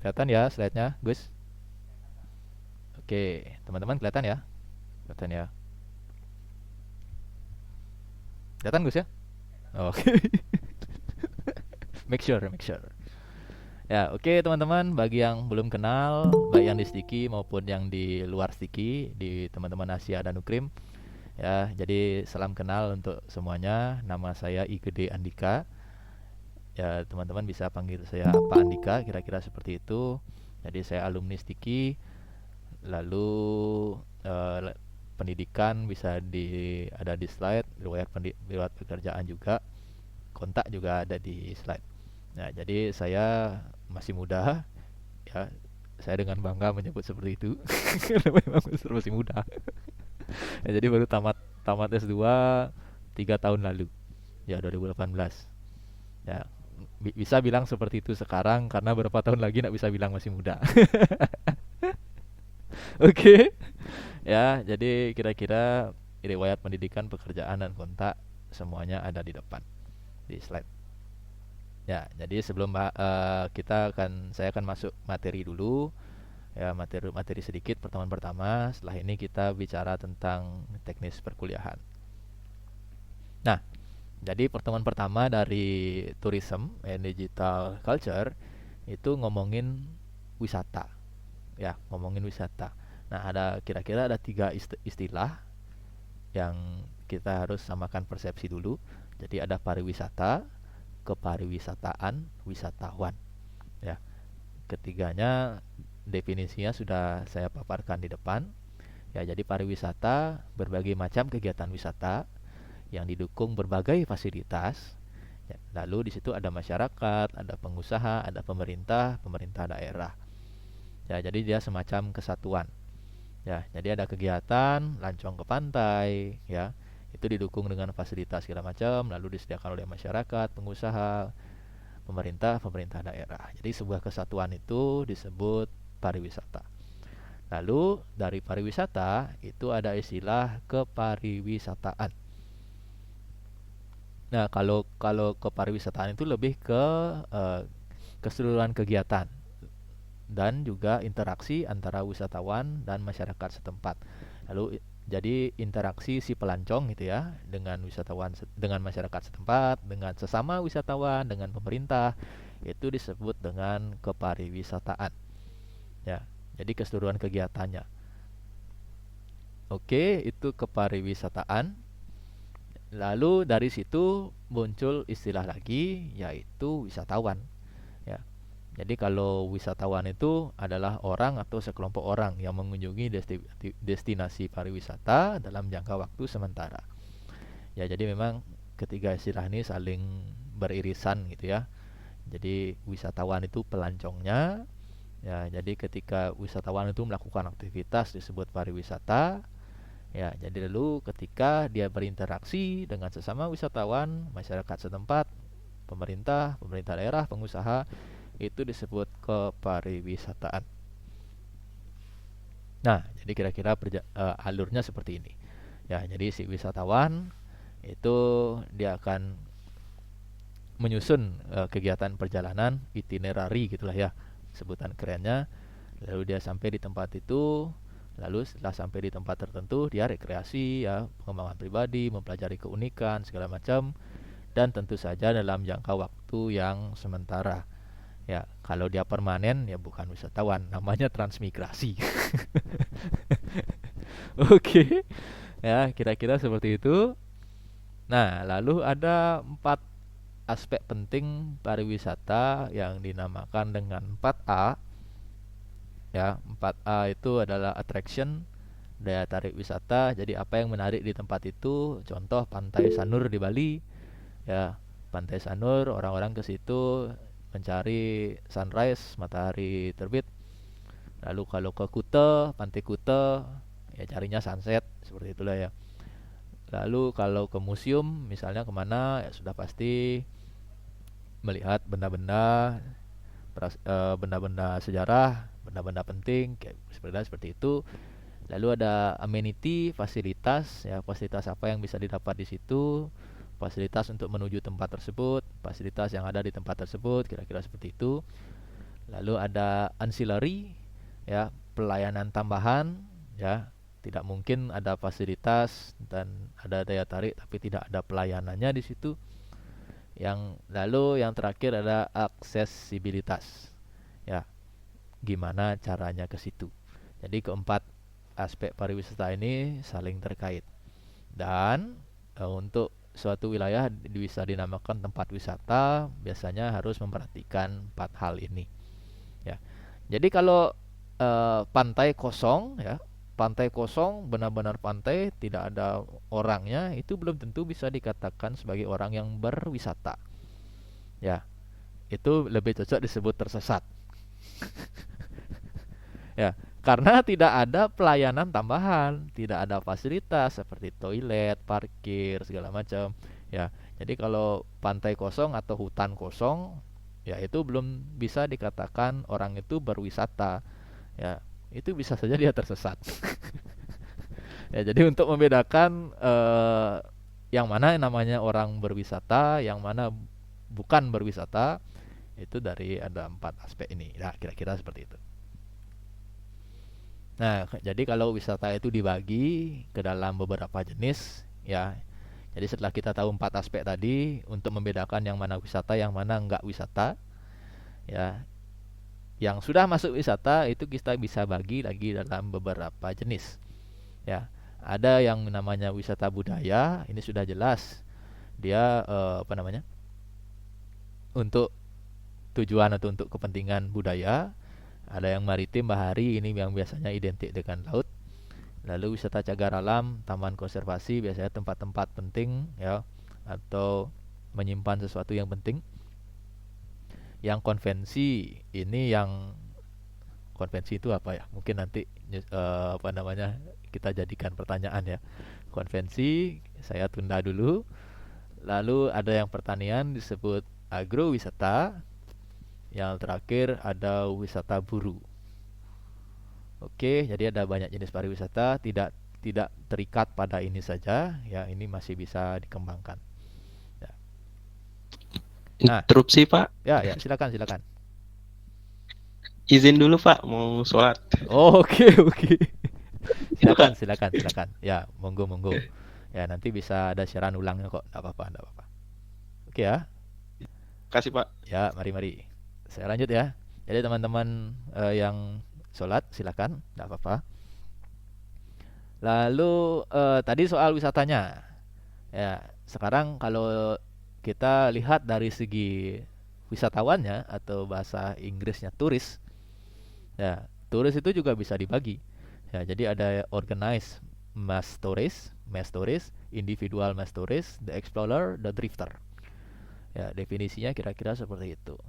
Kelihatan ya slide-nya, Gus? Oke, teman-teman kelihatan ya? Kelihatan ya? Kelihatan Gus ya? Oke. Make sure. Ya, oke teman-teman, bagi yang belum kenal, baik yang di Sticky maupun yang di luar Sticky, di teman-teman Asia dan Ukrim, ya, jadi salam kenal untuk semuanya. Nama saya Igede Andika. Ya, teman-teman bisa panggil saya Pak Andika, kira-kira seperti itu. Jadi saya alumni Sticky, lalu pendidikan bisa ada di slide, riwayat pekerjaan juga, kontak juga ada di slide. Nah, jadi saya masih muda, ya. Saya dengan bangga menyebut seperti itu karena memang masih muda. Ya, jadi baru tamat tamat S2 3 tahun lalu, ya 2018. Ya, bisa bilang seperti itu sekarang karena beberapa tahun lagi nggak bisa bilang masih muda. Oke. Ya, jadi kira-kira riwayat pendidikan, pekerjaan dan kontak semuanya ada di depan di slide. Ya, jadi sebelum saya akan masuk materi dulu. Ya, materi sedikit pertemuan pertama. Setelah ini kita bicara tentang teknis perkuliahan. Nah, jadi pertemuan pertama dari tourism and digital culture itu ngomongin wisata. Ya, ngomongin wisata. Nah, kira-kira ada tiga istilah yang kita harus samakan persepsi dulu. Jadi ada pariwisata, kepariwisataan, wisatawan. Ya, ketiganya definisinya sudah saya paparkan di depan. Ya, jadi pariwisata berbagai macam kegiatan wisata yang didukung berbagai fasilitas. Ya, lalu di situ ada masyarakat, ada pengusaha, ada pemerintah daerah. Ya, jadi dia semacam kesatuan. Ya, jadi ada kegiatan lancong ke pantai, ya. Itu didukung dengan fasilitas segala macam, lalu disediakan oleh masyarakat, pengusaha, pemerintah daerah. Jadi sebuah kesatuan itu disebut pariwisata. Lalu dari pariwisata itu ada istilah kepariwisataan. Nah, kalau kalau kepariwisataan itu lebih ke eh, keseluruhan kegiatan dan juga interaksi antara wisatawan dan masyarakat setempat. Lalu jadi interaksi si pelancong gitu ya dengan wisatawan, dengan masyarakat setempat, dengan sesama wisatawan, dengan pemerintah, itu disebut dengan kepariwisataan. Ya. Jadi keseluruhan kegiatannya. Oke, itu kepariwisataan. Lalu dari situ muncul istilah lagi yaitu wisatawan. Ya. Jadi kalau wisatawan itu adalah orang atau sekelompok orang yang mengunjungi destinasi pariwisata dalam jangka waktu sementara. Ya, jadi memang ketiga istilah ini saling beririsan gitu ya. Jadi wisatawan itu pelancongnya. Ya, jadi ketika wisatawan itu melakukan aktivitas disebut pariwisata. Ya, jadi lalu ketika dia berinteraksi dengan sesama wisatawan, masyarakat setempat, pemerintah daerah, pengusaha, itu disebut kepariwisataan. Nah, jadi kira-kira alurnya seperti ini. Ya, jadi si wisatawan itu dia akan menyusun kegiatan perjalanan itinerary gitulah ya sebutan kerennya. Lalu dia sampai di tempat itu, lalu setelah sampai di tempat tertentu dia rekreasi ya, pengembangan pribadi, mempelajari keunikan segala macam, dan tentu saja dalam jangka waktu yang sementara. Ya, kalau dia permanen ya bukan wisatawan, namanya transmigrasi. Oke, ya kira-kira seperti itu. Nah, lalu ada 4 aspek penting pariwisata yang dinamakan dengan 4A. Ya, 4A itu adalah attraction, daya tarik wisata. Jadi apa yang menarik di tempat itu? Contoh Pantai Sanur di Bali. Ya, Pantai Sanur orang-orang ke situ mencari sunrise, matahari terbit. Lalu kalau ke Kuta, Pantai Kuta, ya carinya sunset, seperti itulah ya. Lalu kalau ke museum, misalnya kemana, ya sudah pasti melihat benda-benda sejarah, benda-benda penting, kayak seperti itu. Lalu ada amenity, fasilitas, ya fasilitas apa yang bisa didapat di situ, fasilitas untuk menuju tempat tersebut, fasilitas yang ada di tempat tersebut, kira-kira seperti itu. Lalu ada ancillary, ya, pelayanan tambahan, ya. Tidak mungkin ada fasilitas dan ada daya tarik tapi tidak ada pelayanannya di situ. Lalu yang terakhir ada aksesibilitas. Ya, gimana caranya ke situ. Jadi keempat aspek pariwisata ini saling terkait. Dan untuk suatu wilayah bisa dinamakan tempat wisata, biasanya harus memperhatikan empat hal ini. Ya. Jadi kalau pantai kosong, ya, pantai kosong, benar-benar pantai, tidak ada orangnya, itu belum tentu bisa dikatakan sebagai orang yang berwisata. Ya, itu lebih cocok disebut tersesat. Ya, karena tidak ada pelayanan tambahan, tidak ada fasilitas seperti toilet, parkir, segala macam. Ya, jadi kalau pantai kosong atau hutan kosong, ya itu belum bisa dikatakan orang itu berwisata. Ya, itu bisa saja dia tersesat. Ya, jadi untuk membedakan yang mana namanya orang berwisata, yang mana bukan berwisata, itu dari ada 4 aspek ini. Nah, kira-kira seperti itu. Nah, jadi kalau wisata itu dibagi ke dalam beberapa jenis, ya. Jadi setelah kita tahu 4 aspek tadi, untuk membedakan yang mana wisata, yang mana enggak wisata, ya. Yang sudah masuk wisata itu kita bisa bagi lagi dalam beberapa jenis. Ya, ada yang namanya wisata budaya, ini sudah jelas. Dia apa namanya? Untuk tujuan atau untuk kepentingan budaya. Ada yang maritim, bahari, ini yang biasanya identik dengan laut. Lalu wisata cagar alam, taman konservasi, biasanya tempat-tempat penting, ya, atau menyimpan sesuatu yang penting. Yang konvensi, ini yang konvensi itu apa ya? Mungkin nanti apa namanya, kita jadikan pertanyaan ya. Konvensi saya tunda dulu. Lalu ada yang pertanian disebut agrowisata. Yang terakhir ada wisata buru. Oke, jadi ada banyak jenis pariwisata, tidak terikat pada ini saja, ya, ini masih bisa dikembangkan. Ya. Nah, Interupsi Pak. Ya, silakan. Izin dulu Pak, mau sholat. Oh, oke. Silakan. Ya, monggo. Ya, nanti bisa ada siaran ulangnya kok, enggak apa-apa. Oke ya. Kasih Pak. Ya, mari. Saya lanjut ya. Jadi teman-teman yang sholat silakan, enggak apa-apa. Lalu tadi soal wisatanya. Ya, sekarang kalau kita lihat dari segi wisatawannya atau bahasa Inggrisnya turis. Ya, turis itu juga bisa dibagi. Ya, jadi ada organized mass tourist, individual mass tourist, the explorer, the drifter. Ya, definisinya kira-kira seperti itu.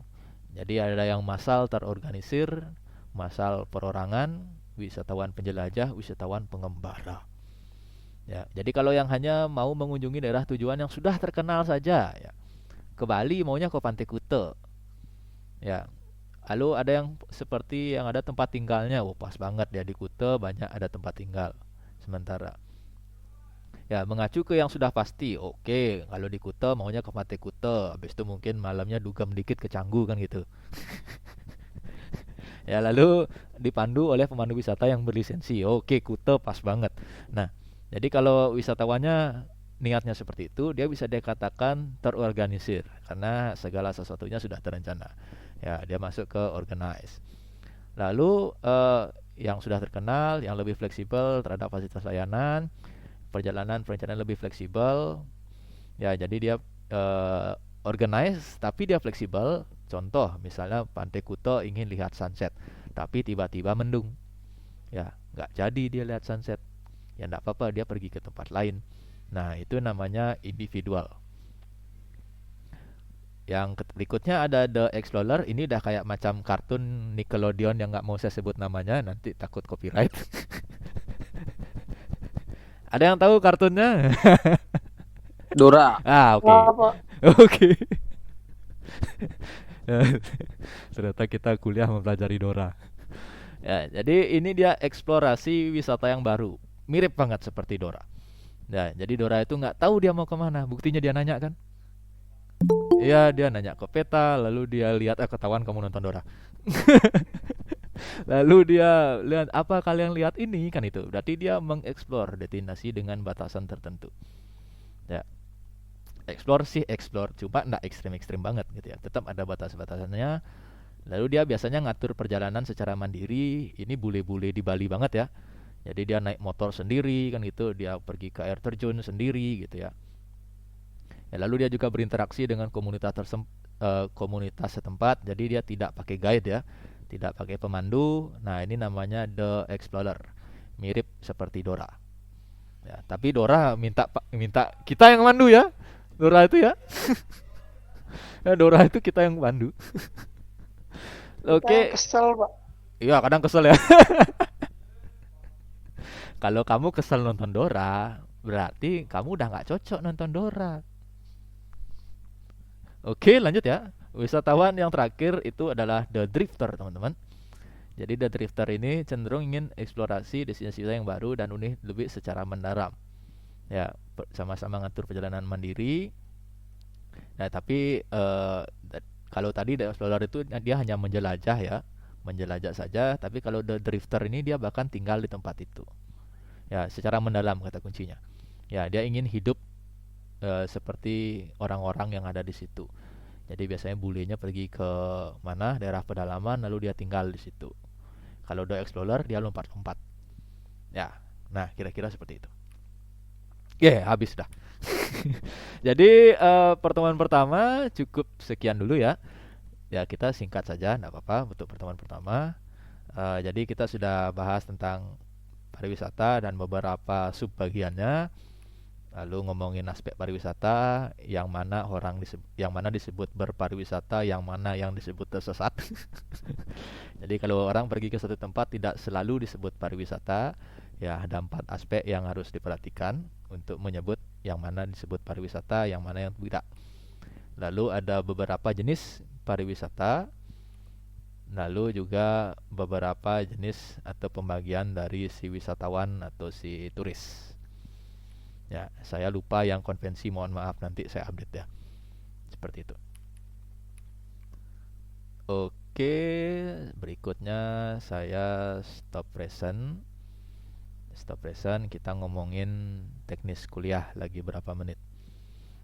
Jadi ada yang massal terorganisir, massal perorangan, wisatawan penjelajah, wisatawan pengembara. Ya, jadi kalau yang hanya mau mengunjungi daerah tujuan yang sudah terkenal saja, ya, ke Bali maunya ke Pantai Kuta. Ya, lalu ada yang seperti yang ada tempat tinggalnya, pas banget ya di Kuta banyak ada tempat tinggal. Sementara ya mengacu ke yang sudah pasti, oke, kalau di Kuta maunya ke Pantai Kuta, habis itu mungkin malamnya dugem dikit ke Canggu kan gitu. Ya, lalu dipandu oleh pemandu wisata yang berlisensi. Oke, Kuta pas banget. Nah, jadi kalau wisatawannya niatnya seperti itu, dia bisa dikatakan terorganisir karena segala sesuatunya sudah terencana. Ya, dia masuk ke organize. Lalu yang sudah terkenal, yang lebih fleksibel terhadap fasilitas layanan, perjalanan lebih fleksibel. Ya, jadi dia organize tapi dia fleksibel. Contoh, misalnya Pantai Kuta ingin lihat sunset, tapi tiba-tiba mendung. Ya, nggak jadi dia lihat sunset. Ya, nggak apa-apa, dia pergi ke tempat lain. Nah, itu namanya individual. Yang berikutnya ada The Explorer. Ini udah kayak macam kartun Nickelodeon yang nggak mau saya sebut namanya, nanti takut copyright. Ada yang tahu kartunnya? Dora. Oke. Oke. Ternyata kita kuliah mempelajari Dora. Ya, jadi ini dia eksplorasi wisata yang baru, mirip banget seperti Dora. Nah, jadi Dora itu nggak tahu dia mau kemana. Buktinya dia nanya kan? Iya, dia nanya ke peta, lalu dia lihat ketahuan kamu nonton Dora. Lalu dia lihat, apa kalian lihat ini, kan itu. Berarti dia mengeksplor destinasi dengan batasan tertentu. Ya, explore sih explore, cuma nggak ekstrim-ekstrim banget gitu ya. Tetap ada batas-batasannya. Lalu dia biasanya ngatur perjalanan secara mandiri. Ini bule-bule di Bali banget ya. Jadi dia naik motor sendiri kan gitu, dia pergi ke air terjun sendiri gitu ya. Ya, lalu dia juga berinteraksi dengan komunitas setempat. Jadi dia tidak pakai guide ya, tidak pakai pemandu. Nah, ini namanya The Explorer. Mirip seperti Dora. Ya, tapi Dora minta kita yang mandu ya. Dora itu ya. Ya, Dora itu kita yang mandu. Kita Oke. kesel, Pak. Iya, kadang kesel ya. Kalau kamu kesel nonton Dora, berarti kamu udah nggak cocok nonton Dora. Oke, lanjut ya. Wisatawan yang terakhir itu adalah The Drifter, teman-teman. Jadi The Drifter ini cenderung ingin eksplorasi destinasi yang baru dan unik lebih secara mendalam. Ya, sama-sama ngatur perjalanan mandiri. Nah, tapi kalau tadi The Explorer itu dia hanya menjelajah ya, menjelajah saja. Tapi kalau The Drifter ini dia bahkan tinggal di tempat itu. Ya, secara mendalam kata kuncinya. Ya, dia ingin hidup seperti orang-orang yang ada di situ. Jadi biasanya bulenya pergi ke mana, daerah pedalaman, lalu dia tinggal di situ. Kalau The Explorer dia lompat-lompat. Ya, nah kira-kira seperti itu. Habis dah. Jadi pertemuan pertama cukup sekian dulu ya. Ya, kita singkat saja, enggak apa-apa untuk pertemuan pertama. Jadi kita sudah bahas tentang pariwisata dan beberapa subbagiannya. Lalu ngomongin aspek pariwisata, yang mana disebut berpariwisata, yang mana yang disebut tersesat. Jadi kalau orang pergi ke satu tempat tidak selalu disebut pariwisata. Ya, ada 4 aspek yang harus diperhatikan untuk menyebut yang mana disebut pariwisata, yang mana yang tidak. Lalu ada beberapa jenis pariwisata. Lalu juga beberapa jenis atau pembagian dari si wisatawan atau si turis. Ya, saya lupa yang konvensi, mohon maaf, nanti saya update ya. Seperti itu. Oke, berikutnya saya stop present. Kita ngomongin teknis kuliah lagi berapa menit.